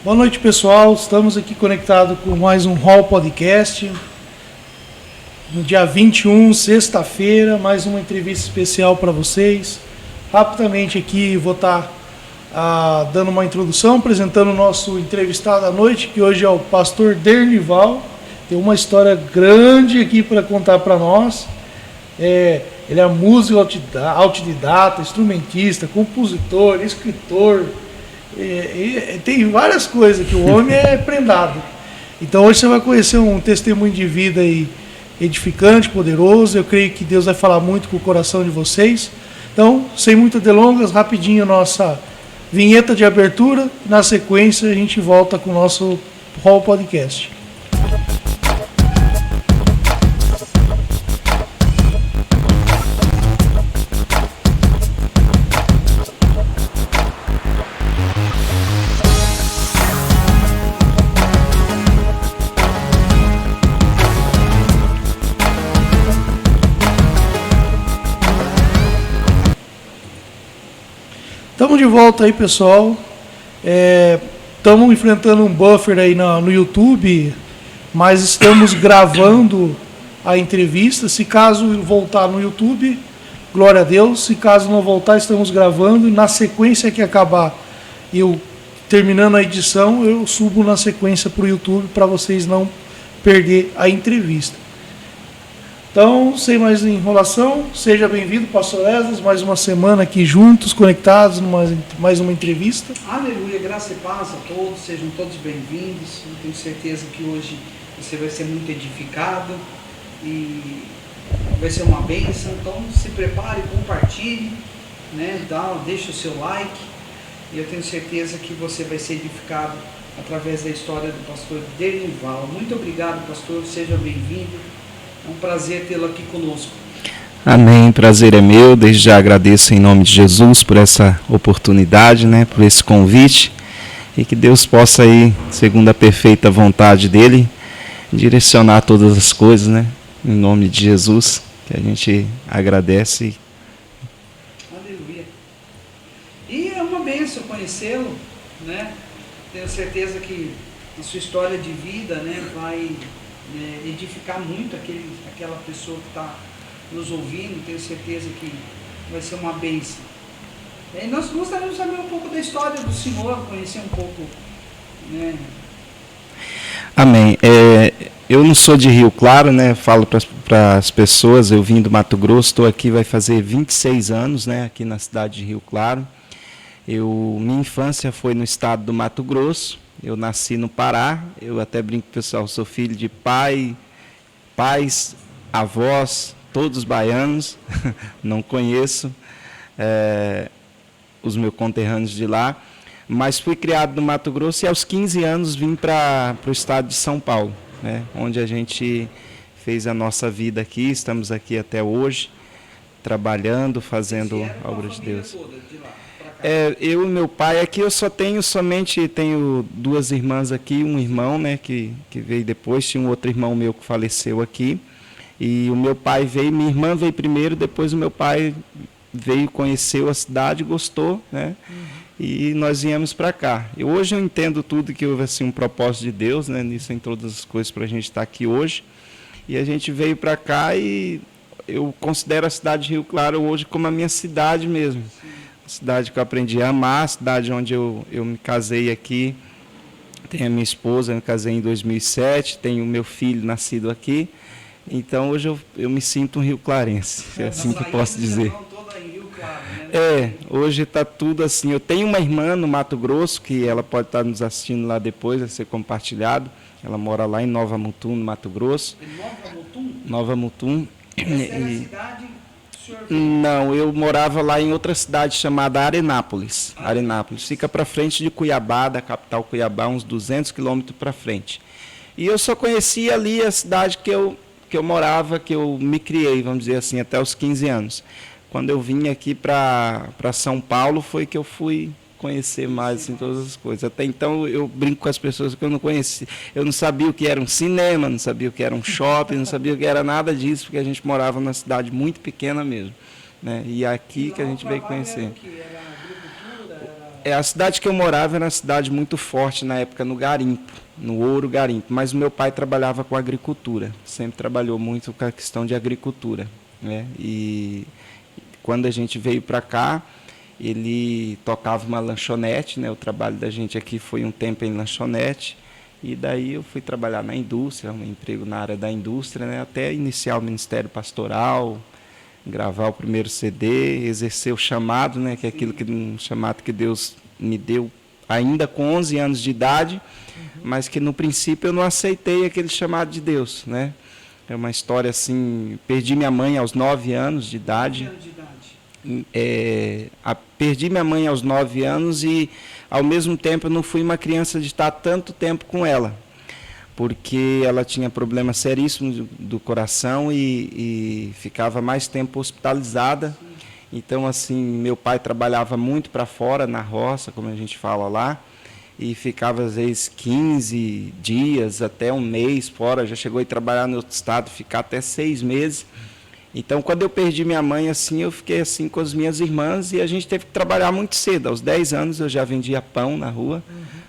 Boa noite, pessoal. Estamos aqui conectados com mais um Hall Podcast. No dia 21, sexta-feira, mais uma entrevista especial para vocês. Rapidamente aqui vou estar dando uma introdução, apresentando o nosso entrevistado à noite, que hoje é o pastor Dernival. Tem uma história grande aqui para contar para nós. Ele é músico autodidata, instrumentista, compositor, escritor. Tem várias coisas que o homem é prendado. Então hoje você vai conhecer um testemunho de vida aí edificante, poderoso. Eu creio que Deus vai falar muito com o coração de vocês. Então, sem muitas delongas, rapidinho nossa vinheta de abertura. Na sequência a gente volta com o nosso Hall Podcast. Estamos de volta aí, pessoal. Estamos enfrentando um buffer aí no YouTube, mas estamos gravando a entrevista. Se caso voltar no YouTube, glória a Deus. Se caso não voltar, estamos gravando. E na sequência que acabar, eu terminando a edição, eu subo na sequência para o YouTube para vocês não perder a entrevista. Então, sem mais enrolação, seja bem-vindo, pastor Esdras, mais uma semana aqui juntos, conectados, mais uma entrevista. Aleluia, graça e paz a todos, sejam todos bem-vindos. Eu tenho certeza que hoje você vai ser muito edificado e vai ser uma bênção. Então, se prepare, compartilhe, deixe o seu like e eu tenho certeza que você vai ser edificado através da história do pastor Dernival. Muito obrigado, pastor, seja bem-vindo. É um prazer tê-lo aqui conosco. Amém, prazer é meu. Desde já agradeço em nome de Jesus por essa oportunidade, por esse convite. E que Deus possa aí, segundo a perfeita vontade dele, direcionar todas as coisas, em nome de Jesus, que a gente agradece. Aleluia. E é uma bênção conhecê-lo, Tenho certeza que a sua história de vida, vai edificar muito aquela pessoa que está nos ouvindo. Tenho certeza que vai ser uma bênção. E nós gostaríamos de saber um pouco da história do senhor, conhecer um pouco, Amém. Eu não sou de Rio Claro, falo para as pessoas, eu vim do Mato Grosso, estou aqui, vai fazer 26 anos, aqui na cidade de Rio Claro. Minha infância foi no estado do Mato Grosso. Eu nasci no Pará, eu até brinco com o pessoal, sou filho de pais, avós, todos baianos, não conheço os meus conterrâneos de lá, mas fui criado no Mato Grosso e aos 15 anos vim para o estado de São Paulo, onde a gente fez a nossa vida aqui, estamos aqui até hoje, trabalhando, fazendo a obra de Deus. Eu e meu pai, aqui eu tenho duas irmãs aqui, um irmão, que veio depois, tinha um outro irmão meu que faleceu aqui, e o meu pai veio, minha irmã veio primeiro, depois o meu pai veio, conheceu a cidade, gostou, e nós viemos para cá. E hoje eu entendo tudo que houve assim, um propósito de Deus, nisso em todas as coisas para a gente estar aqui hoje, e a gente veio para cá e eu considero a cidade de Rio Claro hoje como a minha cidade mesmo. Cidade que eu aprendi a amar, cidade onde eu me casei aqui, tenho a minha esposa, eu me casei em 2007, tenho o meu filho nascido aqui, então hoje eu me sinto um rio-clarense, é assim que eu posso dizer. Hoje está tudo assim, eu tenho uma irmã no Mato Grosso, que ela pode estar nos assistindo lá depois, vai ser compartilhado, ela mora lá em Nova Mutum, no Mato Grosso. Nova Mutum? Nova Mutum. Essa era a cidade... Não, eu morava lá em outra cidade chamada Arenápolis. Arenápolis fica para frente de Cuiabá, da capital Cuiabá, uns 200 quilômetros para frente. E eu só conhecia ali a cidade que eu morava, que eu me criei, vamos dizer assim, até os 15 anos. Quando eu vim aqui para São Paulo, foi que eu fui conhecer mais assim, todas as coisas. Até então eu brinco com as pessoas que eu não conhecia. Eu não sabia o que era um cinema, não sabia o que era um shopping, não sabia o que era nada disso, porque a gente morava numa cidade muito pequena mesmo. E aqui que a gente veio conhecer. A cidade que eu morava era uma cidade muito forte na época no garimpo, no ouro garimpo, mas o meu pai trabalhava com agricultura, sempre trabalhou muito com a questão de agricultura, né? E quando a gente veio para cá, ele tocava uma lanchonete, né? O trabalho da gente aqui foi um tempo em lanchonete, e daí eu fui trabalhar na indústria, um emprego na área da indústria, né? Até iniciar o ministério pastoral, gravar o primeiro CD, exercer o chamado, né? Que é aquilo um chamado que Deus me deu ainda com 11 anos de idade, mas que no princípio eu não aceitei aquele chamado de Deus, né? É uma história assim, perdi minha mãe aos 9 anos de idade. 9 anos de idade. Perdi minha mãe aos 9 anos e, ao mesmo tempo, eu não fui uma criança de estar tanto tempo com ela, porque ela tinha problemas seríssimos do coração e ficava mais tempo hospitalizada. Então, assim, meu pai trabalhava muito para fora, na roça, como a gente fala lá, e ficava, às vezes, 15 dias, até um mês fora. Já chegou a trabalhar no outro estado, ficar até 6 meses. Então, quando eu perdi minha mãe, assim, eu fiquei assim com as minhas irmãs e a gente teve que trabalhar muito cedo. Aos 10 anos eu já vendia pão na rua,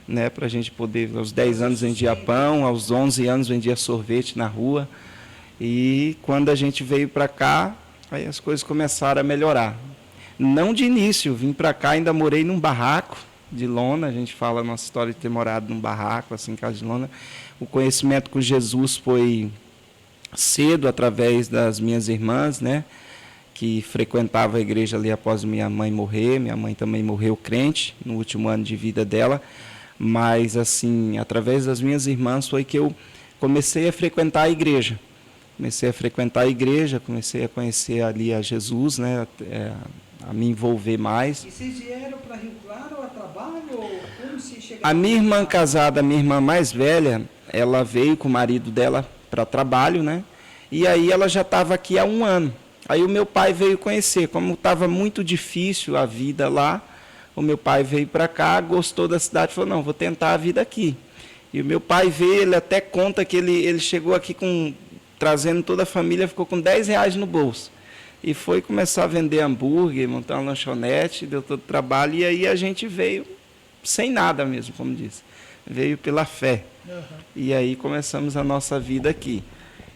né, para a gente poder... Aos 10 anos vendia pão, aos 11 anos vendia sorvete na rua. E quando a gente veio para cá, aí as coisas começaram a melhorar. Não de início, vim para cá, ainda morei num barraco de lona. A gente fala a nossa história de ter morado num barraco, assim, em casa de lona. O conhecimento com Jesus foi cedo, através das minhas irmãs, né, que frequentavam a igreja ali após minha mãe morrer. Minha mãe também morreu crente no último ano de vida dela, mas assim, através das minhas irmãs foi que eu comecei a frequentar a igreja. Comecei a conhecer ali a Jesus, né, a me envolver mais. E vocês vieram para Rio Claro a trabalho ou como se chegaram? A minha irmã casada, a minha irmã mais velha, ela veio com o marido dela para trabalho, né? E aí ela já estava aqui há 1 ano. Aí o meu pai veio conhecer. Como estava muito difícil a vida lá, o meu pai veio para cá, gostou da cidade, falou, não, vou tentar a vida aqui. E o meu pai veio, ele até conta que ele chegou aqui trazendo toda a família, ficou com R$10 no bolso. E foi começar a vender hambúrguer, montar uma lanchonete, deu todo o trabalho, e aí a gente veio sem nada mesmo, como disse. Veio pela fé. E aí começamos a nossa vida aqui.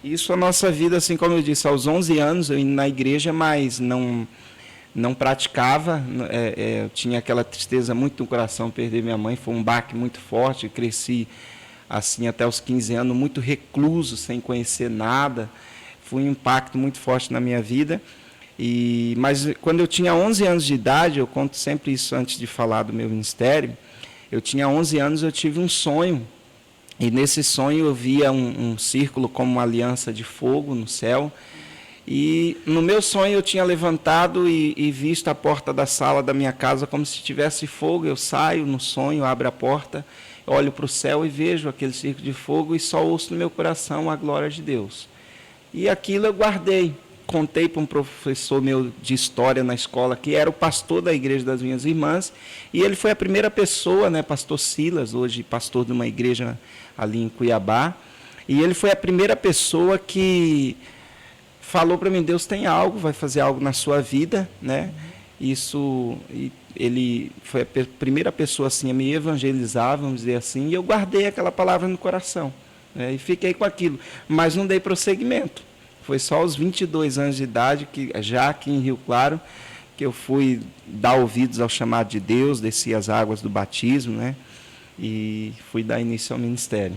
Isso, a nossa vida, assim como eu disse, aos 11 anos eu ia na igreja, mas não praticava. Eu tinha aquela tristeza muito no coração, perder minha mãe, foi um baque muito forte. Eu cresci assim até os 15 anos, muito recluso, sem conhecer nada. Foi um impacto muito forte na minha vida. Mas quando eu tinha 11 anos de idade, eu conto sempre isso antes de falar do meu ministério, eu tinha 11 anos, eu tive um sonho. E nesse sonho eu via um círculo como uma aliança de fogo no céu. E no meu sonho eu tinha levantado e visto a porta da sala da minha casa como se tivesse fogo. Eu saio no sonho, abro a porta, olho para o céu e vejo aquele círculo de fogo e só ouço no meu coração a glória de Deus. E aquilo eu guardei. Contei para um professor meu de história na escola, que era o pastor da igreja das minhas irmãs, e ele foi a primeira pessoa, né, pastor Silas, hoje pastor de uma igreja ali em Cuiabá, e ele foi a primeira pessoa que falou para mim, Deus tem algo, vai fazer algo na sua vida, né? Ele foi a primeira pessoa assim a me evangelizar, vamos dizer assim, e eu guardei aquela palavra no coração, né, e fiquei com aquilo, mas não dei prosseguimento. Foi só aos 22 anos de idade, já aqui em Rio Claro, que eu fui dar ouvidos ao chamado de Deus, desci as águas do batismo, né? E fui dar início ao ministério.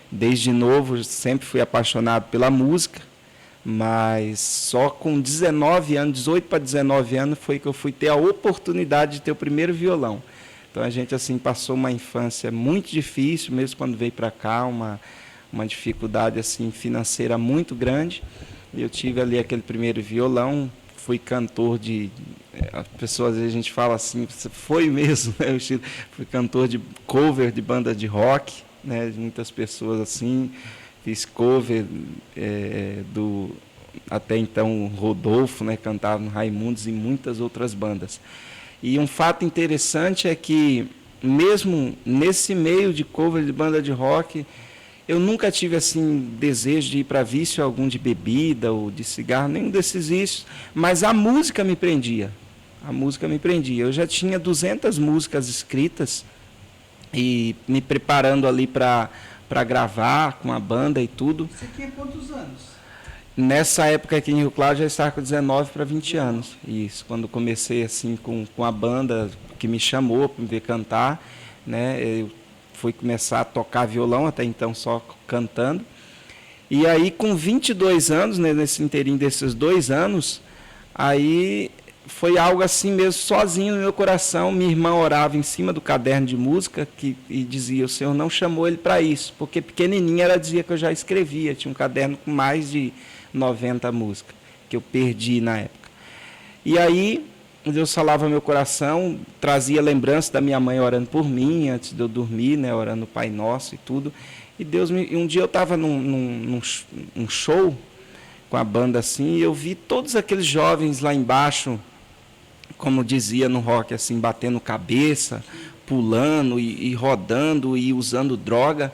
Desde novo, sempre fui apaixonado pela música, mas só com 19 anos, 18 para 19 anos, foi que eu fui ter a oportunidade de ter o primeiro violão. Então a gente assim passou uma infância muito difícil, mesmo quando veio para cá, uma dificuldade assim financeira muito grande. Eu tive ali aquele primeiro violão, fui cantor as pessoas, às vezes a gente fala assim, foi mesmo, né? Fui cantor de cover de banda de rock, né? De muitas pessoas assim, fiz cover até então Rodolfo, né? Cantava no Raimundos e muitas outras bandas. E um fato interessante é que mesmo nesse meio de cover de banda de rock, eu nunca tive assim desejo de ir para vício algum de bebida ou de cigarro, nenhum desses vícios, mas a música me prendia. A música me prendia. Eu já tinha 200 músicas escritas e me preparando ali para gravar com a banda e tudo. Você tinha quantos anos? Nessa época aqui em Rio Claro já estava com 19 para 20 anos. Isso, quando comecei assim com a banda que me chamou para me ver cantar, né? Eu fui começar a tocar violão, até então só cantando. E aí com 22 anos, né, nesse inteirinho desses 2 anos, aí foi algo assim mesmo, sozinho no meu coração. Minha irmã orava em cima do caderno de música e dizia: o Senhor não chamou ele para isso, porque pequenininha ela dizia que eu já escrevia, tinha um caderno com mais de 90 músicas, que eu perdi na época. E aí Deus falava meu coração, trazia lembrança da minha mãe orando por mim, antes de eu dormir, né, orando o Pai Nosso e tudo. E um dia eu estava num show com a banda assim, e eu vi todos aqueles jovens lá embaixo, como dizia no rock, assim, batendo cabeça, pulando e rodando e usando droga.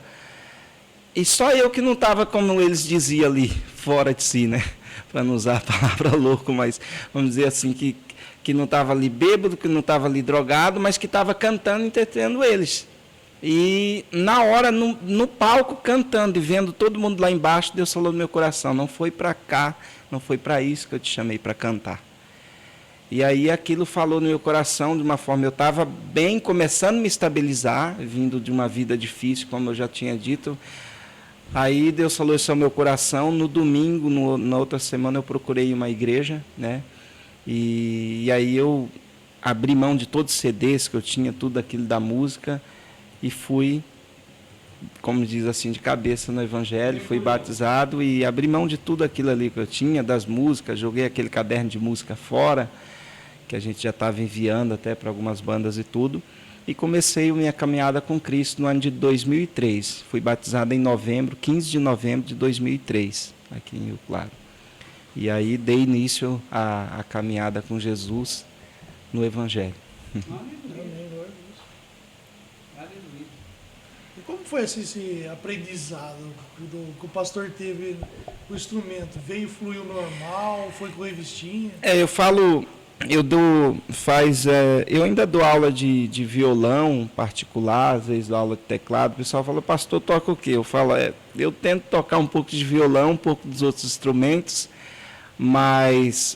E só eu que não estava, como eles diziam ali, fora de si, né? Para não usar a palavra louco, mas vamos dizer assim, que não estava ali bêbado, que não estava ali drogado, mas que estava cantando e entretendo eles. E na hora, no palco, cantando e vendo todo mundo lá embaixo, Deus falou no meu coração: não foi para cá, não foi para isso que eu te chamei para cantar. E aí aquilo falou no meu coração de uma forma, eu estava bem, começando a me estabilizar, vindo de uma vida difícil, como eu já tinha dito. Aí Deus falou isso ao meu coração. No domingo, na outra semana, eu procurei uma igreja, né? E aí eu abri mão de todos os CDs que eu tinha, tudo aquilo da música, e fui, como diz assim, de cabeça no Evangelho, fui batizado e abri mão de tudo aquilo ali que eu tinha, das músicas, joguei aquele caderno de música fora, que a gente já estava enviando até para algumas bandas e tudo, e comecei a minha caminhada com Cristo no ano de 2003. Fui batizado em novembro, 15 de novembro de 2003, aqui em Rio Claro. E aí dei início à caminhada com Jesus no Evangelho. E como foi esse aprendizado que o pastor teve com o instrumento? Fluiu normal, foi com revistinha? Eu falo, eu ainda dou aula de violão particular, às vezes dou aula de teclado. O pessoal fala: pastor, toca o quê? Eu falo: eu tento tocar um pouco de violão, um pouco dos outros instrumentos, mas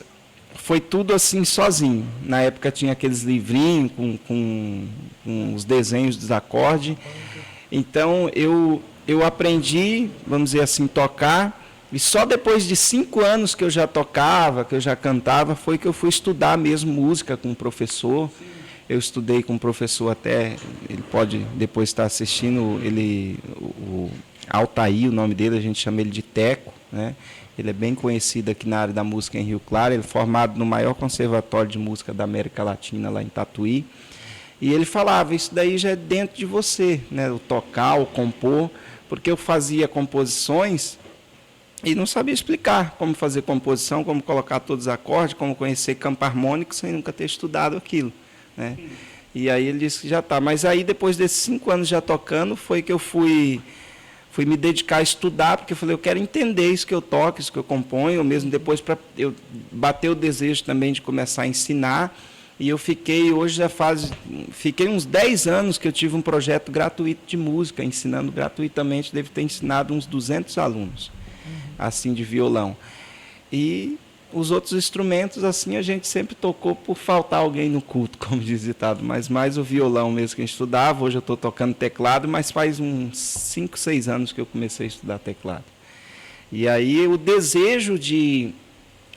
foi tudo assim sozinho. Na época tinha aqueles livrinhos com os desenhos dos acordes. Então eu aprendi, vamos dizer assim, tocar, e só depois de 5 anos que eu já tocava, que eu já cantava, foi que eu fui estudar mesmo música com um professor. Eu estudei com um professor, até, ele pode depois estar assistindo, o Altair, o nome dele, a gente chama ele de Teco, né? Ele é bem conhecido aqui na área da música em Rio Claro, ele é formado no maior conservatório de música da América Latina, lá em Tatuí. E ele falava: isso daí já é dentro de você, né? O tocar, o compor, porque eu fazia composições e não sabia explicar como fazer composição, como colocar todos os acordes, como conhecer campo harmônico sem nunca ter estudado aquilo, né? E aí ele disse que já está. Mas aí depois desses 5 anos já tocando, foi que eu fui me dedicar a estudar, porque eu falei: eu quero entender isso que eu toco, isso que eu componho, mesmo depois para eu bater o desejo também de começar a ensinar. E eu fiquei uns 10 anos que eu tive um projeto gratuito de música, ensinando gratuitamente, devo ter ensinado uns 200 alunos, assim, de violão. E os outros instrumentos, assim, a gente sempre tocou por faltar alguém no culto, como diz o ditado, mas mais o violão mesmo que a gente estudava. Hoje eu estou tocando teclado, mas faz uns 5, 6 anos que eu comecei a estudar teclado. E aí o desejo de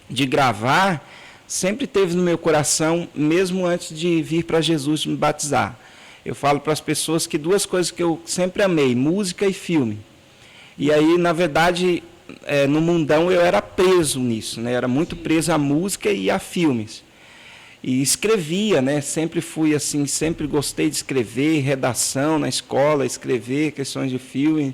gravar sempre teve no meu coração, mesmo antes de vir para Jesus me batizar. Eu falo para as pessoas que 2 coisas que eu sempre amei: música e filme. E aí, na verdade, no mundão eu era preso nisso, né? Era muito preso à música e a filmes. E escrevia, né? Sempre fui assim, sempre gostei de escrever, redação na escola, escrever questões de filme.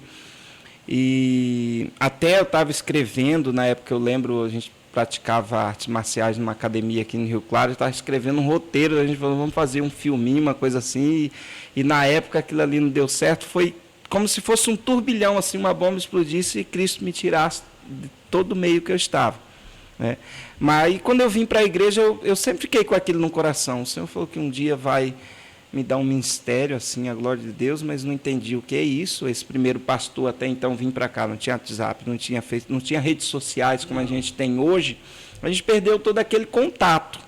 E até eu estava escrevendo, na época eu lembro, a gente praticava artes marciais numa academia aqui no Rio Claro, eu estava escrevendo um roteiro, a gente falou: vamos fazer um filminho, uma coisa assim, e na época aquilo ali não deu certo. Foi como se fosse um turbilhão, assim, uma bomba explodisse e Cristo me tirasse de todo o meio que eu estava. né? Mas aí, quando eu vim para a igreja, eu sempre fiquei com aquilo no coração. O Senhor falou que um dia vai me dar um ministério, assim, a glória de Deus, mas não entendi o que é isso. Esse primeiro pastor, até então, vim para cá, não tinha WhatsApp, não tinha redes sociais como a gente tem hoje. A gente perdeu todo aquele contato.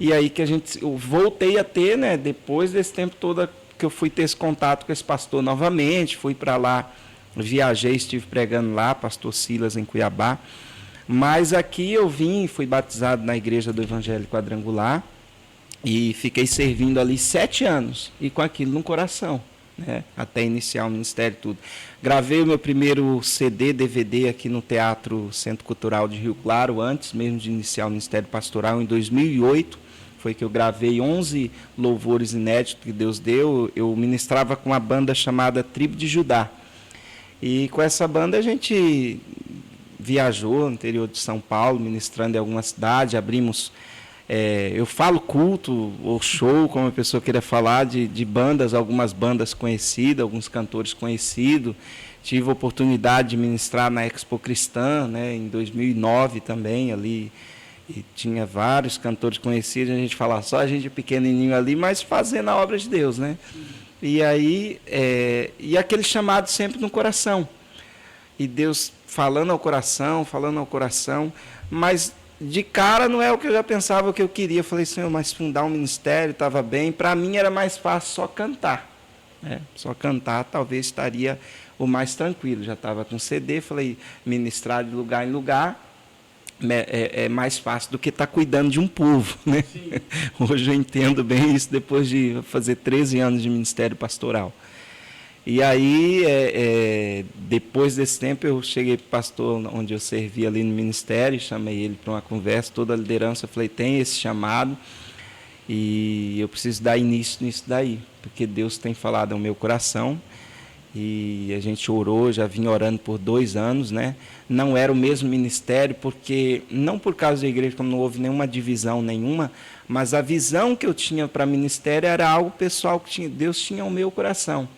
E aí que eu voltei a ter, né, depois desse tempo todo que eu fui ter esse contato com esse pastor novamente, fui para lá, viajei, estive pregando lá, pastor Silas em Cuiabá. Mas aqui eu fui batizado na igreja do Evangelho Quadrangular e fiquei servindo ali 7 anos e com aquilo no coração, né, até iniciar o ministério e tudo. Gravei o meu primeiro CD, DVD aqui no Teatro Centro Cultural de Rio Claro, antes mesmo de iniciar o ministério pastoral, em 2008. Foi que eu gravei 11 louvores inéditos que Deus deu. Eu ministrava com uma banda chamada Tribo de Judá. E com essa banda a gente viajou no interior de São Paulo, ministrando em alguma cidade, abrimos... eu falo culto ou show, como a pessoa queira falar, de bandas, algumas bandas conhecidas, alguns cantores conhecidos. Tive a oportunidade de ministrar na Expo Cristã, né, em 2009 também, ali, e tinha vários cantores conhecidos, a gente fala só a gente pequenininho ali, mas fazendo a obra de Deus, né? E aí, e aquele chamado sempre no coração. E Deus falando ao coração, mas de cara não é o que eu já pensava, o que eu queria. Eu falei, Senhor, mas fundar um ministério estava bem. Para mim era mais fácil só cantar, né? Só cantar talvez estaria o mais tranquilo. Já estava com CD, falei, ministrar de lugar em lugar é mais fácil do que estar cuidando de um povo, né? Hoje eu entendo bem isso depois de fazer 13 anos de ministério pastoral. E aí, depois desse tempo, eu cheguei para o pastor onde eu servia ali no ministério, chamei ele para uma conversa, toda a liderança, eu falei, tem esse chamado e eu preciso dar início nisso daí, porque Deus tem falado ao meu coração. E a gente orou, já vinha orando por 2 anos, né? Não era o mesmo ministério, porque não por causa da igreja, como não houve nenhuma divisão nenhuma, mas a visão que eu tinha para ministério era algo pessoal que Deus tinha ao meu coração.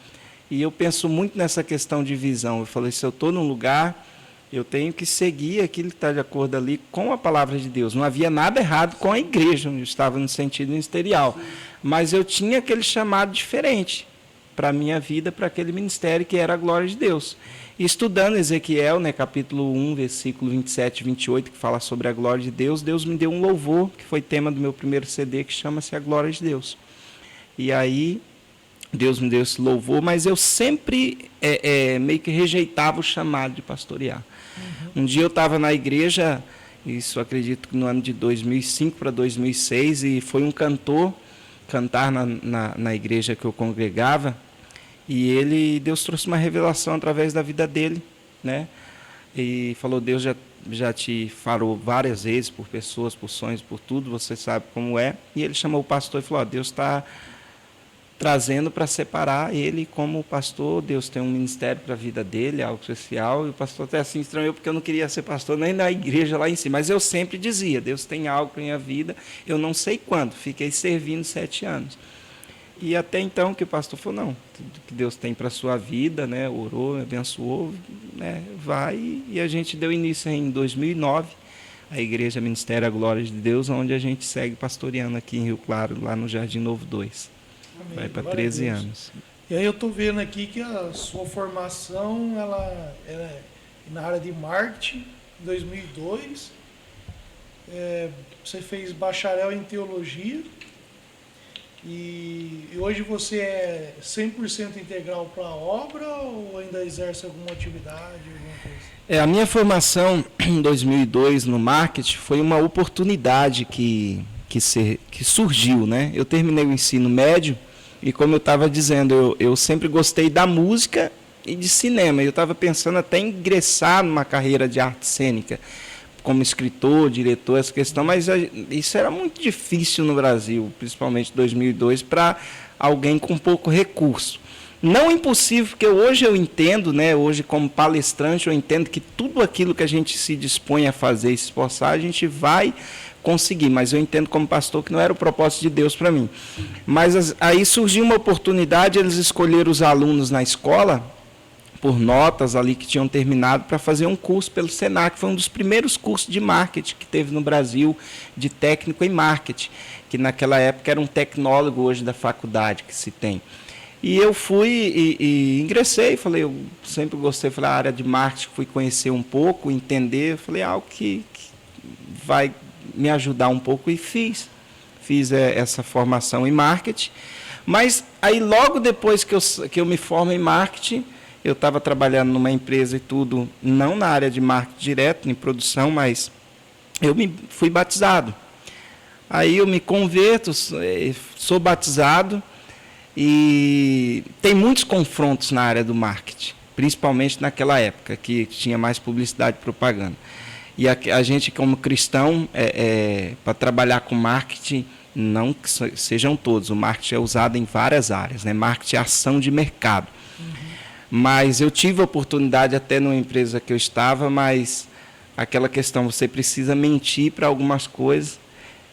E eu penso muito nessa questão de visão. Eu falei, se eu estou num lugar, eu tenho que seguir aquilo que está de acordo ali com a palavra de Deus. Não havia nada errado com a igreja, onde eu estava no sentido ministerial, mas eu tinha aquele chamado diferente para a minha vida, para aquele ministério que era a glória de Deus. E estudando Ezequiel, né, capítulo 1, versículo 27 e 28, que fala sobre a glória de Deus, Deus me deu um louvor, que foi tema do meu primeiro CD, que chama-se A Glória de Deus. E aí, Deus me deu esse louvor, mas eu sempre meio que rejeitava o chamado de pastorear. Um dia eu estava na igreja, isso acredito que no ano de 2005 para 2006, e foi um cantor cantar na igreja que eu congregava, e Deus trouxe uma revelação através da vida dele, né? E falou, Deus já te falou várias vezes, por pessoas, por sonhos, por tudo, você sabe como é. E ele chamou o pastor e falou, Deus está trazendo para separar ele como pastor, Deus tem um ministério para a vida dele, algo especial, e o pastor até assim estranhou, porque eu não queria ser pastor nem na igreja lá em cima, mas eu sempre dizia, Deus tem algo para a minha vida, eu não sei quando, fiquei servindo 7 anos. E até então que o pastor falou, não, tudo que Deus tem para a sua vida, né, orou, abençoou, né, vai, e a gente deu início em 2009, a Igreja Ministério A Glória de Deus, onde a gente segue pastoreando aqui em Rio Claro, lá no Jardim Novo 2. Amém. Vai para 13 anos. E aí eu estou vendo aqui que a sua formação ela é na área de marketing, em 2002. Você fez bacharel em teologia e hoje você é 100% integral para a obra ou ainda exerce alguma atividade? Alguma coisa? A minha formação em 2002 no marketing foi uma oportunidade que surgiu, né? Eu terminei o ensino médio e, como eu estava dizendo, eu sempre gostei da música e de cinema. Eu estava pensando até em ingressar numa carreira de arte cênica, como escritor, diretor, essa questão, mas isso era muito difícil no Brasil, principalmente em 2002, para alguém com pouco recurso. Não impossível, porque hoje eu entendo, né, hoje como palestrante, eu entendo que tudo aquilo que a gente se dispõe a fazer e se esforçar, a gente vai conseguir, mas eu entendo como pastor que não era o propósito de Deus para mim. Mas aí surgiu uma oportunidade, eles escolheram os alunos na escola por notas ali que tinham terminado para fazer um curso pelo Senac. Foi um dos primeiros cursos de marketing que teve no Brasil, de técnico em marketing, que naquela época era um tecnólogo hoje da faculdade que se tem. E eu fui e ingressei, falei, eu sempre gostei, falei, a área de marketing, fui conhecer um pouco, entender, falei, algo que vai me ajudar um pouco, e fiz essa formação em marketing. Mas aí logo depois que eu me formo em marketing, eu estava trabalhando numa empresa e tudo, não na área de marketing direto, em produção, mas eu fui batizado. Aí eu me converto, sou batizado, e tem muitos confrontos na área do marketing, principalmente naquela época, que tinha mais publicidade e propaganda. E a gente, como cristão, para trabalhar com marketing, não que sejam todos, o marketing é usado em várias áreas, né? Marketing é ação de mercado. Mas eu tive a oportunidade até numa empresa que eu estava, mas aquela questão, você precisa mentir para algumas coisas.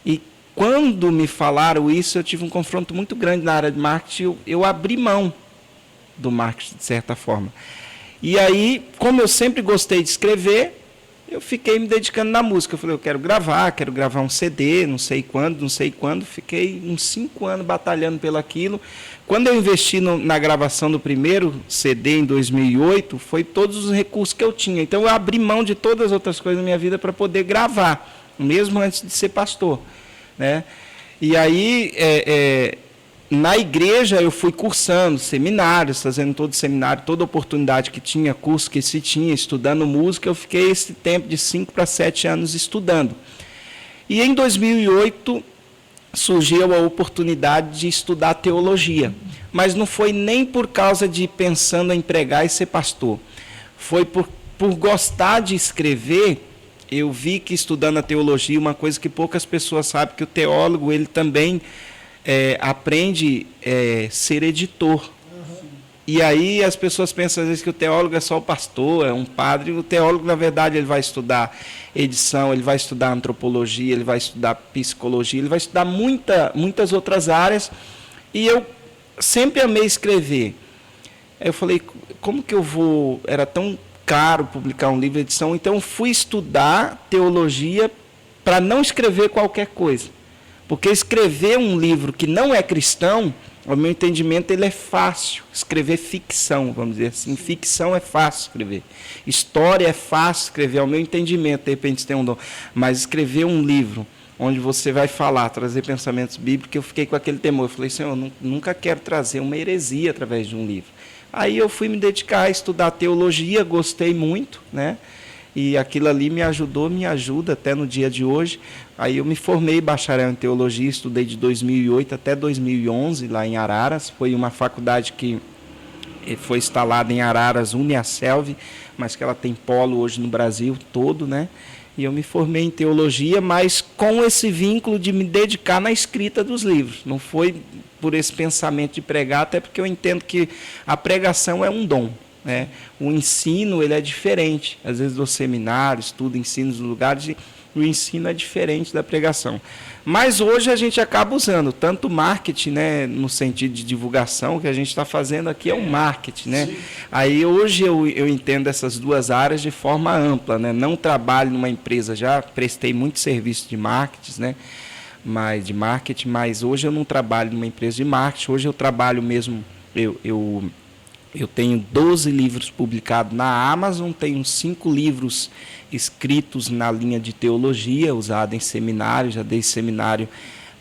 E quando me falaram isso, eu tive um confronto muito grande na área de marketing, eu abri mão do marketing, de certa forma. E aí, como eu sempre gostei de escrever, eu fiquei me dedicando na música. Eu falei, eu quero gravar um CD, não sei quando. Fiquei uns 5 anos batalhando pelo aquilo. Quando eu investi na gravação do primeiro CD em 2008, foi todos os recursos que eu tinha. Então eu abri mão de todas as outras coisas na minha vida para poder gravar, mesmo antes de ser pastor, né? E aí, na igreja, eu fui cursando seminários, fazendo todo seminário, toda oportunidade que tinha, curso que se tinha, estudando música, eu fiquei esse tempo de 5 para 7 anos estudando. E em 2008 surgiu a oportunidade de estudar teologia, mas não foi nem por causa de pensando em pregar e ser pastor, foi por gostar de escrever. Eu vi que estudando a teologia, uma coisa que poucas pessoas sabem, que o teólogo ele também aprende ser editor. E aí as pessoas pensam às vezes que o teólogo é só o pastor, é um padre. O teólogo, na verdade, ele vai estudar edição, ele vai estudar antropologia, ele vai estudar psicologia, ele vai estudar muitas outras áreas. E eu sempre amei escrever. Aí eu falei, como que eu vou... Era tão caro publicar um livro de edição, então fui estudar teologia para não escrever qualquer coisa. Porque escrever um livro que não é cristão, ao meu entendimento, ele é fácil. Escrever ficção, vamos dizer assim. Ficção é fácil escrever. História é fácil escrever, ao meu entendimento, de repente tem um dom. Mas escrever um livro onde você vai falar, trazer pensamentos bíblicos, eu fiquei com aquele temor. Eu falei, Senhor, eu nunca quero trazer uma heresia através de um livro. Aí eu fui me dedicar a estudar teologia, gostei muito, né? E aquilo ali me ajudou, me ajuda até no dia de hoje. Aí eu me formei bacharel em teologia, estudei de 2008 até 2011 lá em Araras. Foi uma faculdade que foi instalada em Araras, Uniaselv, mas que ela tem polo hoje no Brasil todo, né? E eu me formei em teologia, mas com esse vínculo de me dedicar na escrita dos livros. Não foi por esse pensamento de pregar, até porque eu entendo que a pregação é um dom, né? O ensino ele é diferente. Às vezes do seminário, estudo, ensino nos lugares, e o ensino é diferente da pregação. Mas hoje a gente acaba usando tanto marketing, né, no sentido de divulgação, que a gente está fazendo aqui é um marketing, né? Sim. Aí hoje eu entendo essas duas áreas de forma ampla, né? Não trabalho numa empresa, já prestei muito serviço de marketing, né? Mas hoje eu não trabalho numa empresa de marketing. Hoje eu trabalho mesmo, eu tenho 12 livros publicados na Amazon, tenho 5 livros escritos na linha de teologia, usado em seminário, já dei seminário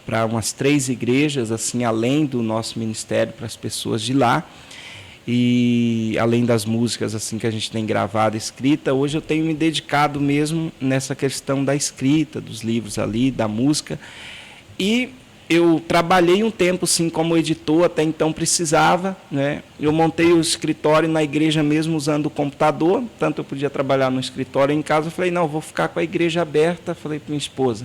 para umas 3 igrejas, assim, além do nosso ministério, para as pessoas de lá, e além das músicas assim que a gente tem gravado, escrita, hoje eu tenho me dedicado mesmo nessa questão da escrita, dos livros ali, da música, e eu trabalhei um tempo, sim, como editor, até então precisava, né? Eu montei o escritório na igreja mesmo usando o computador, tanto eu podia trabalhar no escritório em casa. Eu falei, não, vou ficar com a igreja aberta. Falei para minha esposa,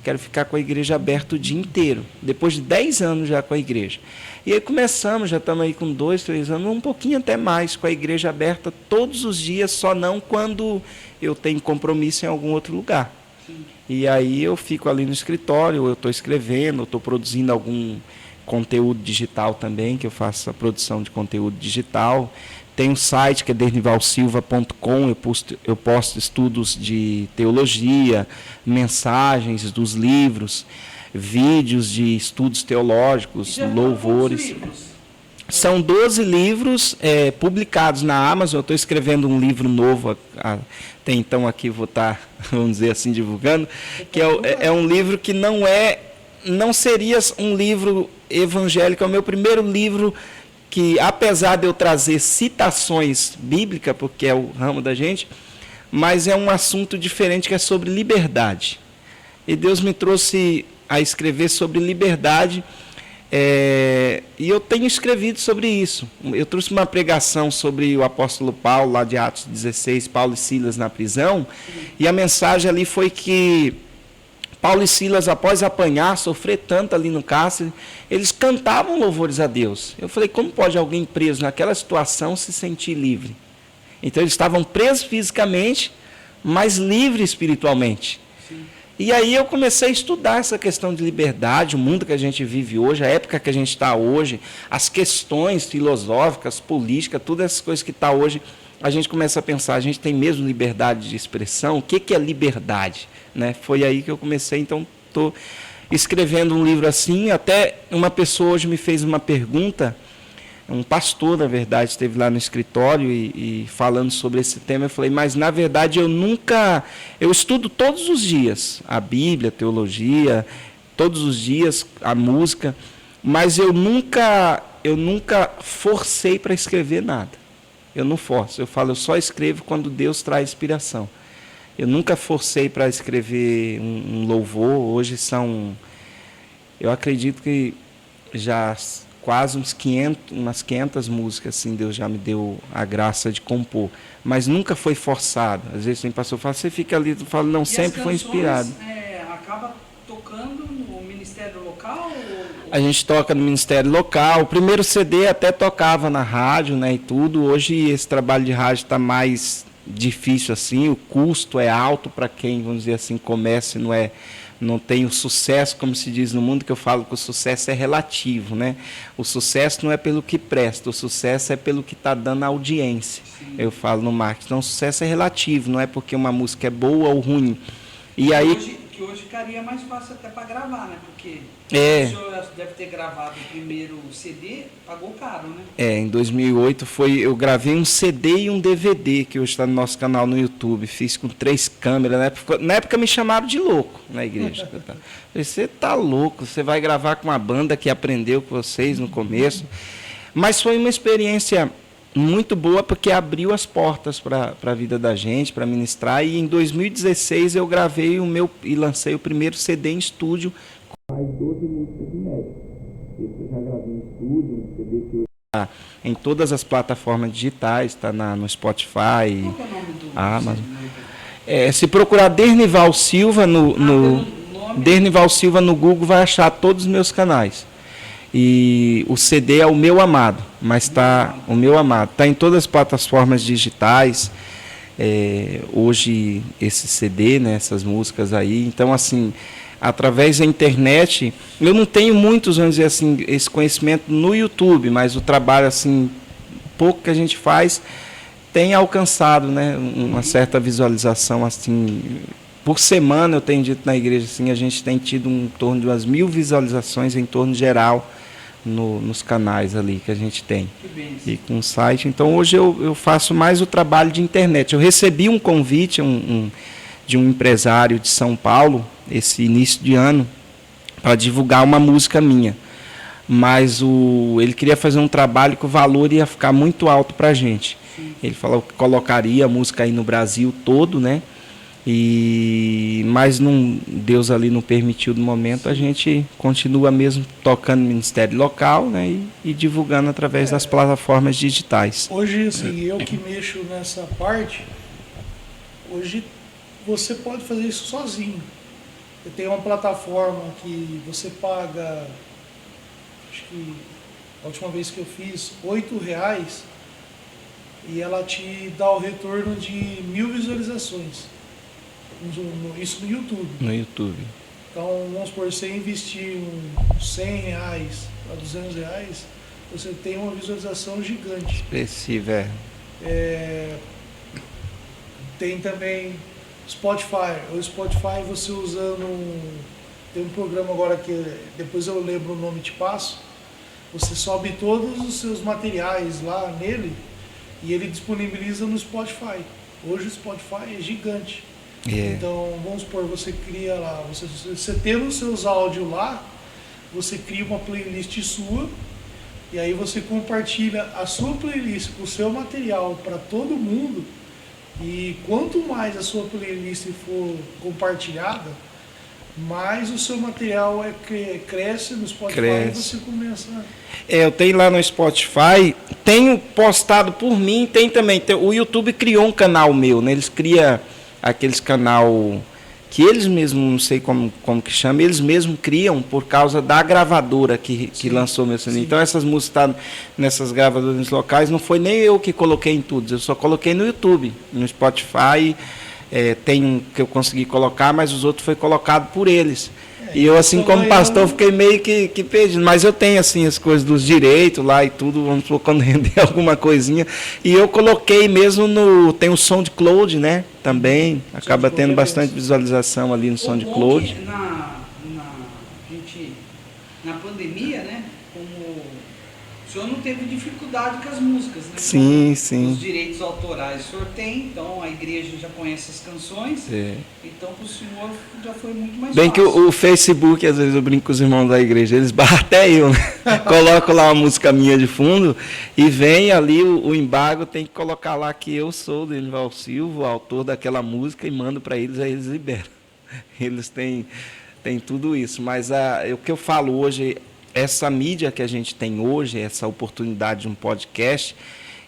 quero ficar com a igreja aberta o dia inteiro, depois de 10 anos já com a igreja. E aí começamos, já estamos aí com 2, 3 anos, um pouquinho até mais, com a igreja aberta todos os dias, só não quando eu tenho compromisso em algum outro lugar. E aí eu fico ali no escritório, eu estou escrevendo, eu estou produzindo algum conteúdo digital também, que eu faço a produção de conteúdo digital. Tem um site que é dernivalsilva.com, eu posto estudos de teologia, mensagens dos livros, vídeos de estudos teológicos, louvores. São 12 livros publicados na Amazon. Eu estou escrevendo um livro novo, até então aqui vou estar, vamos dizer assim, divulgando, que é um livro que não seria um livro evangélico, é o meu primeiro livro que, apesar de eu trazer citações bíblicas, porque é o ramo da gente, mas é um assunto diferente, que é sobre liberdade. E Deus me trouxe a escrever sobre liberdade, e eu tenho escrevido sobre isso. Eu trouxe uma pregação sobre o apóstolo Paulo, lá de Atos 16, Paulo e Silas na prisão, e a mensagem ali foi que Paulo e Silas, após apanhar, sofrer tanto ali no cárcere, eles cantavam louvores a Deus. Eu falei, como pode alguém preso naquela situação se sentir livre? Então eles estavam presos fisicamente, mas livres espiritualmente. Sim. E aí eu comecei a estudar essa questão de liberdade, o mundo que a gente vive hoje, a época que a gente está hoje, as questões filosóficas, políticas, todas essas coisas que está hoje, a gente começa a pensar, a gente tem mesmo liberdade de expressão? O que é liberdade? Né? Foi aí que eu comecei, então estou escrevendo um livro assim. Até uma pessoa hoje me fez uma pergunta, um pastor, na verdade, esteve lá no escritório e falando sobre esse tema. Eu falei, mas na verdade eu estudo todos os dias a Bíblia, a teologia, todos os dias a música, mas eu nunca forcei para escrever nada. Eu não forço, eu falo, eu só escrevo quando Deus traz inspiração. Eu nunca forcei para escrever um louvor. Hoje eu acredito que já quase umas 500 músicas, assim, Deus já me deu a graça de compor. Mas nunca foi forçado. Às vezes tem pastor que fala, você fica ali, tu fala, não, e sempre foi inspirado. Acaba tocando no ministério local? A gente toca no ministério local. O primeiro CD até tocava na rádio, né, e tudo. Hoje esse trabalho de rádio está mais difícil assim, o custo é alto para quem, vamos dizer assim, começa e não tem o sucesso, como se diz no mundo, que eu falo que o sucesso é relativo, né? O sucesso não é pelo que presta, o sucesso é pelo que está dando audiência. Sim. Eu falo no marketing. Então o sucesso é relativo, não é porque uma música é boa ou ruim. E aí que hoje ficaria mais fácil até para gravar, né? Porque o senhor deve ter gravado o primeiro CD, pagou caro, né? Em 2008 eu gravei um CD e um DVD, que hoje está no nosso canal no YouTube. Fiz com 3 câmeras. Na época me chamaram de louco na igreja. Você tá louco, você vai gravar com uma banda que aprendeu com vocês no começo. Mas foi uma experiência muito boa, porque abriu as portas para a vida da gente, para ministrar. E em 2016 eu gravei e lancei o primeiro CD em estúdio com mais 12 músicas inéditas. Esse eu já gravei em estúdio, um CD que hoje está em todas as plataformas digitais, está no Spotify, qual é o nome do Amazon. Se procurar Dernival Silva Dernival Silva no Google, vai achar todos os meus canais. E o CD é O Meu Amado, mas o Meu Amado está em todas as plataformas digitais. Hoje esse CD, né, essas músicas aí, então assim, através da internet, eu não tenho muitos, vamos dizer assim, esse conhecimento no YouTube, mas o trabalho assim, pouco que a gente faz, tem alcançado, né, uma certa visualização assim. Por semana, eu tenho dito na igreja, assim, a gente tem tido em torno de umas 1000 visualizações em torno geral nos canais ali que a gente tem. E com o site. Então, hoje eu faço mais o trabalho de internet. Eu recebi um convite de um empresário de São Paulo, esse início de ano, para divulgar uma música minha. Mas ele queria fazer um trabalho que o valor ia ficar muito alto para a gente. Sim. Ele falou que colocaria a música aí no Brasil todo, né? Mas Deus ali não permitiu no momento. A gente continua mesmo tocando no ministério local, né, e divulgando através das plataformas digitais. Hoje, assim, eu que mexo nessa parte, hoje você pode fazer isso sozinho. Eu tenho uma plataforma que você paga, acho que a última vez que eu fiz, R$8, e ela te dá o retorno de 1000 visualizações. Isso no YouTube. No YouTube. Então, vamos supor, você investir uns R$100 a R$200, você tem uma visualização gigante. Expressiva, Tem também Spotify. O Spotify você tem um programa agora que depois eu lembro o nome e te passo. Você sobe todos os seus materiais lá nele e ele disponibiliza no Spotify. Hoje o Spotify é gigante. Então, vamos supor, você cria lá, você tendo os seus áudios lá, você cria uma playlist sua e aí você compartilha a sua playlist com o seu material para todo mundo. E quanto mais a sua playlist for compartilhada, mais o seu material cresce no Spotify e você começa... Eu tenho lá no Spotify, tenho postado por mim, tem também. O YouTube criou um canal meu, né? Eles criam aqueles canal que eles mesmos, não sei como que chama, eles mesmos criam por causa da gravadora que lançou meu CD. Então essas músicas estão nessas gravadoras locais, não foi nem eu que coloquei em tudo, eu só coloquei no YouTube, no Spotify. Tem um que eu consegui colocar, mas os outros foi colocado por eles. E eu, assim, como pastor, fiquei meio que perdido. Mas eu tenho, assim, as coisas dos direitos lá e tudo, vamos supor, quando render alguma coisinha. E eu coloquei mesmo tem o SoundCloud, né? Também, acaba tendo bastante visualização ali no SoundCloud. Na pandemia, né? O senhor não teve dificuldade com as músicas, né? Sim. Os direitos autorais o senhor tem, então a igreja já conhece as canções, então para o senhor já foi muito mais Bem fácil. Que o Facebook, às vezes eu brinco com os irmãos da igreja, eles barram até eu, né? Coloco lá uma música minha de fundo e vem ali o embargo, tem que colocar lá que eu sou o Denival Silva, o autor daquela música, e mando para eles, aí eles liberam. Eles têm tudo isso, mas o que eu falo hoje... Essa mídia que a gente tem hoje, essa oportunidade de um podcast,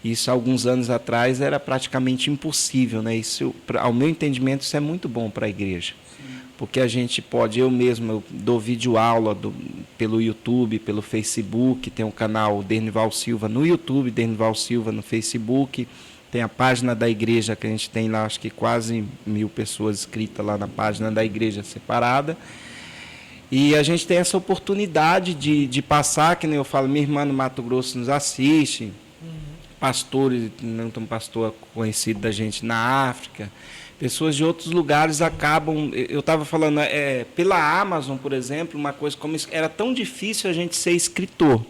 isso há alguns anos atrás era praticamente impossível, né? Isso, ao meu entendimento, isso é muito bom para a igreja. Sim. Porque a gente pode, eu dou videoaula pelo YouTube, pelo Facebook, tem um canal Denival Silva no YouTube, Denival Silva no Facebook, tem a página da igreja que a gente tem lá, acho que quase 1000 pessoas inscritas lá na página da igreja separada. E a gente tem essa oportunidade de passar, que nem eu falo, minha irmã no Mato Grosso nos assiste, pastores, não tem um pastor conhecido da gente na África, pessoas de outros lugares acabam, eu estava falando, pela Amazon, por exemplo, uma coisa como isso, era tão difícil a gente ser escritor.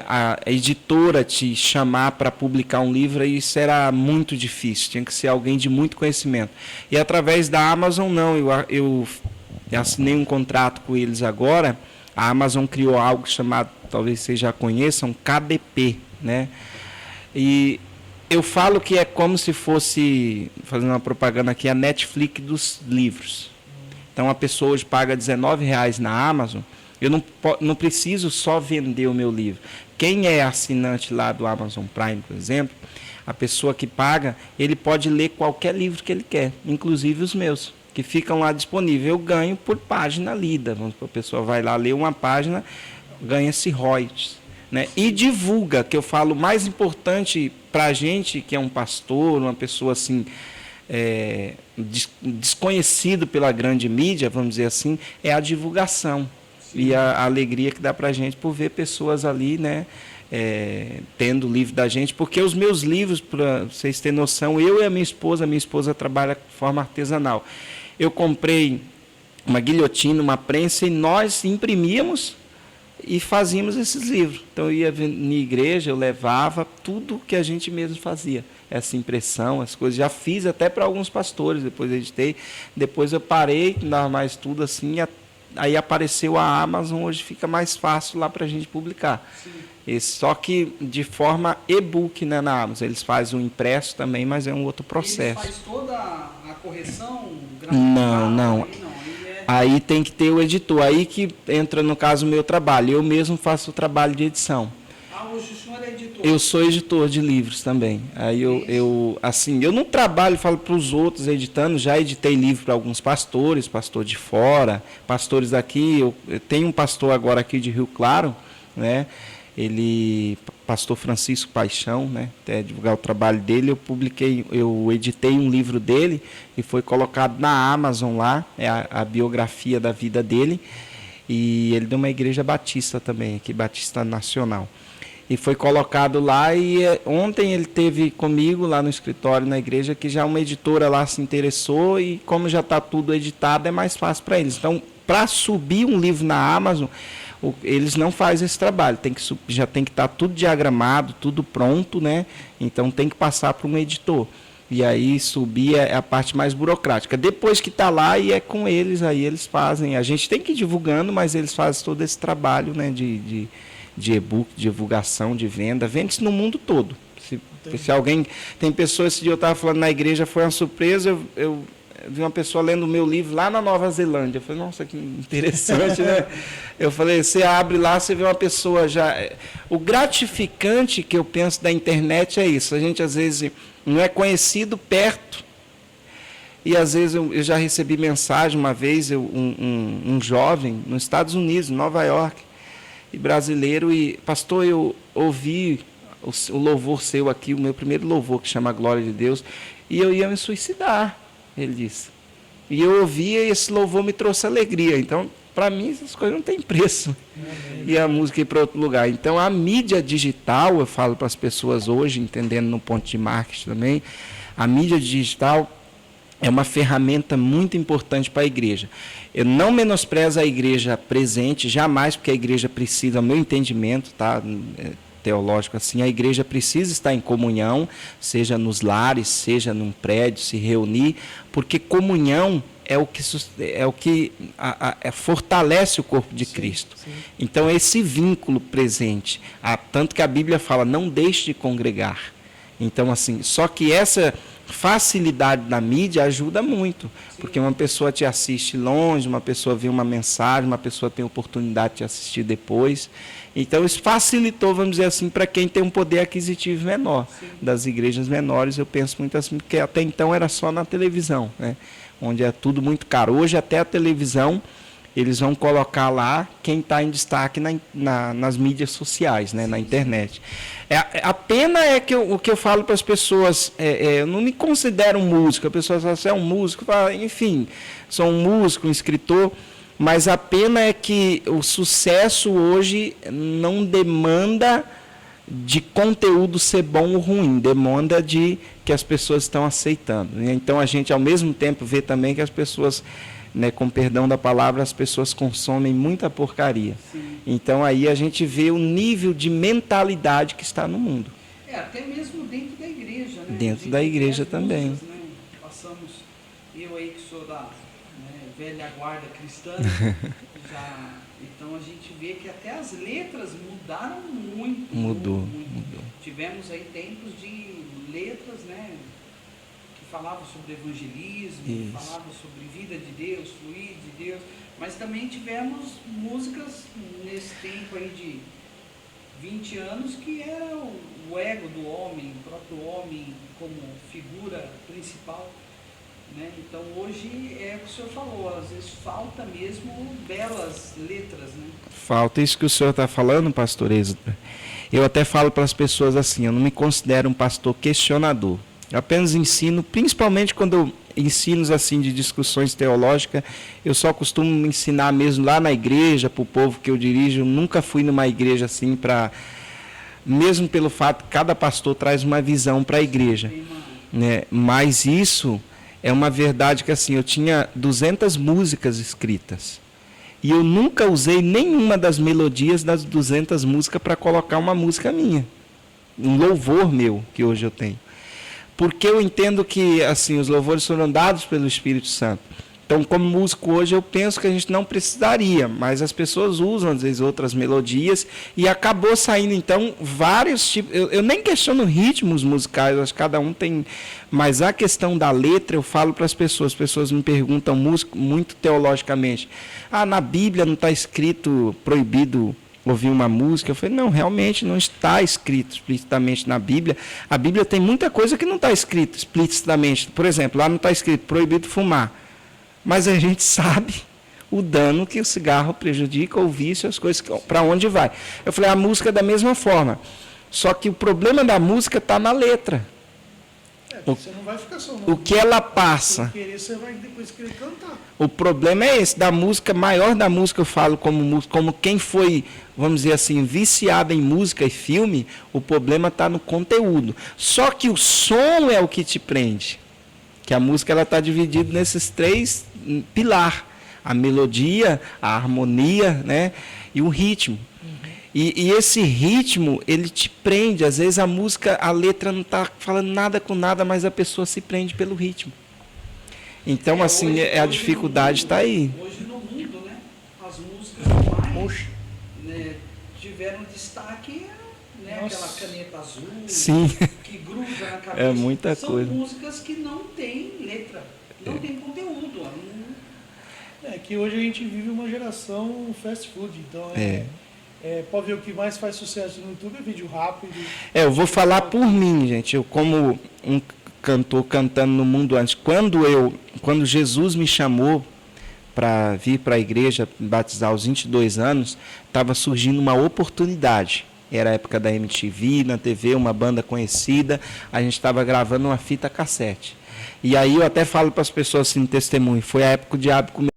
A editora te chamar para publicar um livro, isso era muito difícil, tinha que ser alguém de muito conhecimento. E através da Amazon, não, eu assinei um contrato com eles agora. A Amazon criou algo chamado, talvez vocês já conheçam, KDP, né? E eu falo que é como se fosse, fazendo uma propaganda aqui, a Netflix dos livros. Então a pessoa hoje paga R$19 na Amazon, eu não preciso só vender o meu livro. Quem é assinante lá do Amazon Prime, por exemplo, a pessoa que paga, ele pode ler qualquer livro que ele quer, inclusive os meus, que ficam lá disponíveis. Eu ganho por página lida. Vamos supor, a pessoa vai lá ler uma página, ganha-se royalties, né? E divulga, que eu falo, o mais importante para a gente, que é um pastor, uma pessoa assim, desconhecido pela grande mídia, vamos dizer assim, é a divulgação. Sim. E a alegria que dá para a gente por ver pessoas ali, né, tendo o livro da gente, porque os meus livros, para vocês terem noção, eu e a minha esposa trabalha de forma artesanal. Eu comprei uma guilhotina, uma prensa, e nós imprimíamos e fazíamos esses livros. Então eu ia na igreja, eu levava tudo que a gente mesmo fazia, essa impressão, as coisas. Já fiz até para alguns pastores, depois editei, depois eu parei, não dava mais tudo assim, aí apareceu a Amazon, hoje fica mais fácil lá para a gente publicar. Só que de forma e-book, né, na Amazon. Eles fazem o impresso também, mas é um outro processo. Ele faz toda a correção? Não. Aí tem que ter o editor. Aí que entra, no caso, o meu trabalho. Eu mesmo faço o trabalho de edição. Hoje o senhor é editor? Eu sou editor de livros também. Aí eu não trabalho, falo para os outros editando. Já editei livro para alguns pastores, pastor de fora, pastores daqui. Eu tenho um pastor agora aqui de Rio Claro, né? Ele, pastor Francisco Paixão, né? Até divulgar o trabalho dele, eu editei um livro dele e foi colocado na Amazon lá, a biografia da vida dele. E ele de uma igreja batista também, aqui, Batista Nacional. E foi colocado lá, e ontem ele teve comigo lá no escritório, na igreja, que já uma editora lá se interessou, e como já está tudo editado, é mais fácil para eles. Então, para subir um livro na Amazon, eles não fazem esse trabalho, já tem que estar tudo diagramado, tudo pronto, né? Então tem que passar para um editor. E aí subir é a parte mais burocrática. Depois que está lá, e é com eles, aí eles fazem. A gente tem que ir divulgando, mas eles fazem todo esse trabalho, né, de e-book, divulgação, de venda. Vende-se no mundo todo. Se alguém... Tem pessoas, esse dia eu estava falando na igreja, foi uma surpresa, eu vi uma pessoa lendo o meu livro lá na Nova Zelândia. Eu falei, nossa, que interessante, né? Eu falei, você abre lá, você vê uma pessoa já... O gratificante que eu penso da internet é isso. A gente, às vezes, não é conhecido perto. E, às vezes, eu já recebi mensagem uma vez, um jovem, nos Estados Unidos, em Nova York, e brasileiro, e, pastor, eu ouvi o louvor seu aqui, o meu primeiro louvor, que chama Glória de Deus, e eu ia me suicidar, ele disse. E eu ouvia, e esse louvor me trouxe alegria. Então, para mim, essas coisas não têm preço. E a música ir para outro lugar. Então, a mídia digital, eu falo para as pessoas hoje, entendendo no ponto de marketing também, a mídia digital é uma ferramenta muito importante para a igreja. Eu não menosprezo a igreja presente, jamais, porque a igreja precisa, ao meu entendimento, tá, teológico assim, a igreja precisa estar em comunhão, seja nos lares, seja num prédio, se reunir, porque comunhão é o que fortalece o corpo de Cristo. Sim. Então, esse vínculo presente, tanto que a Bíblia fala, não deixe de congregar. Então, assim, só que essa facilidade da mídia ajuda muito, porque uma pessoa te assiste longe, uma pessoa vê uma mensagem, uma pessoa tem oportunidade de te assistir depois. Então, isso facilitou, vamos dizer assim, para quem tem um poder aquisitivo menor. Sim. Das igrejas menores, eu penso muito assim, porque até então era só na televisão, né? Onde é tudo muito caro. Hoje, até a televisão, eles vão colocar lá quem está em destaque nas mídias sociais, né, na internet. A pena é que o que eu falo para as pessoas, eu não me considero um músico, a pessoa fala, você é um músico, enfim, sou um músico, um escritor, mas a pena é que o sucesso hoje não demanda de conteúdo ser bom ou ruim, demanda de que as pessoas estão aceitando. Então a gente, ao mesmo tempo, vê também que as pessoas... Né, com perdão da palavra, as pessoas consomem muita porcaria. Sim. Então aí a gente vê o nível de mentalidade que está no mundo. Até mesmo dentro da igreja, né? Dentro da igreja também. Músicas, né? Passamos, eu aí que sou da velha guarda cristã, então a gente vê que até as letras mudaram muito. Mudou. Tivemos aí tempos de letras, né? Falava sobre evangelismo, falava sobre vida de Deus, fluir de Deus, mas também tivemos músicas nesse tempo aí de 20 anos que era o ego do homem, o próprio homem como figura principal, né? Então hoje é o que o senhor falou, às vezes falta mesmo belas letras, né? Falta isso que o senhor está falando, pastor Êxodo. Eu até falo para as pessoas assim, eu não me considero um pastor questionador. Eu apenas ensino, principalmente quando eu ensino assim de discussões teológicas, eu só costumo ensinar mesmo lá na igreja, para o povo que eu dirijo. Eu nunca fui numa igreja assim para... Mesmo pelo fato que cada pastor traz uma visão para a igreja. Né? Mas isso é uma verdade que assim, eu tinha 200 músicas escritas. E eu nunca usei nenhuma das melodias das 200 músicas para colocar uma música minha. Um louvor meu que hoje eu tenho. Porque eu entendo que assim, os louvores foram dados pelo Espírito Santo. Então, como músico hoje, eu penso que a gente não precisaria, mas as pessoas usam, às vezes, outras melodias, e acabou saindo, então, vários tipos... Eu nem questiono ritmos musicais, acho que cada um tem... Mas a questão da letra, eu falo para as pessoas me perguntam muito teologicamente, na Bíblia não está escrito proibido ouvir uma música? Eu falei, não, realmente não está escrito explicitamente na Bíblia. A Bíblia tem muita coisa que não está escrito explicitamente. Por exemplo, lá não está escrito proibido fumar. Mas a gente sabe o dano que o cigarro prejudica, o vício, as coisas, para onde vai. Eu falei, a música é da mesma forma. Só que o problema da música está na letra. Você não vai ficar só no o que ela passa. querer, você vai depois querer cantar. O problema é esse, da música, maior da música, eu falo como quem foi, vamos dizer assim, viciado em música e filme, o problema está no conteúdo. Só que o som é o que te prende. Que a música ela está dividida nesses 3 pilares. A melodia, a harmonia, né, e o ritmo. E esse ritmo, ele te prende. Às vezes a música, a letra não está falando nada com nada, mas a pessoa se prende pelo ritmo. Então, assim, hoje a dificuldade está aí. Hoje no mundo, né, as músicas mais né, tiveram destaque, né, aquela caneta azul, Sim. que gruda na cabeça. É muita São coisa. músicas que não têm letra, não tem conteúdo. É que hoje a gente vive uma geração fast food, então pode ver o que mais faz sucesso no YouTube é vídeo rápido. Eu vou falar por mim, gente. Eu, como um cantor cantando no mundo antes, quando Jesus me chamou para vir para a igreja batizar aos 22 anos, estava surgindo uma oportunidade. Era a época da MTV, na TV, uma banda conhecida, a gente estava gravando uma fita cassete. E aí eu até falo para as pessoas assim, no testemunho, foi a época que o diabo começou